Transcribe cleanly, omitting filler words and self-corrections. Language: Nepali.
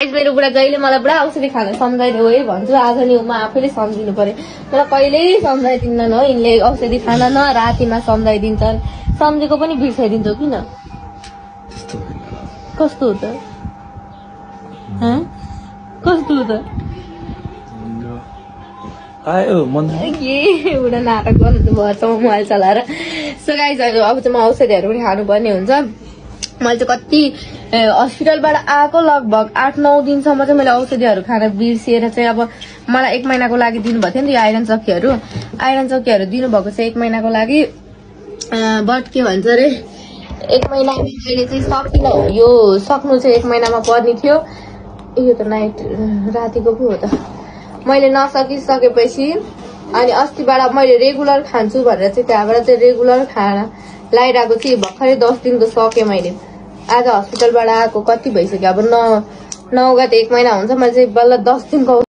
मेरो बुढा जहिले मलाई बुढा औषधि खान सम्झाइदेऊ है भन्छु। आज नि म आफैले सम्झिनु पर्यो। मलाई कहिल्यै सम्झाइदिन्नन् हो यिनले औषधि खान, न रातिमा सम्झाइदिन्छन्। सम्झेको पनि बिर्साइदिन्छौ किन? कस्तो हो त? कस्तो हो त? बुढा नाटक गर्नु भएछ मोबाइल चलाएर। सो गाइज अब चाहिँ म औषधिहरू पनि खानुपर्ने हुन्छ। मैले चाहिँ कति हस्पिटलबाट आएको लगभग 8-9 दिनसम्म चाहिँ मैले औषधिहरू खान बिर्सिएर चाहिँ अब मलाई 1 महिनाको लागि दिनुभएको थियो नि यो आइरन चक्कीहरू दिनुभएको छ 1 महिनाको लागि। बट के भन्छ अरे 1 महिनामा मैले चाहिँ सकिनँ। यो सक्नु चाहिँ 1 महिनामा पर्ने थियो। यो त नाइट रातिको पो हो त। मैले नसकिसकेपछि अनि अस्तिबाट मैले रेगुलर खान्छु भनेर चाहिँ त्यहाँबाट चाहिँ रेगुलर खाना लाइरहेको थिएँ। भर्खरै 10 दिनको सकेँ मैले। आज हस्पिटलबाट आएको कति भइसक्यो अब 9 गते 1 महिना हुन्छ। मैले चाहिँ बल्ल 10 दिनको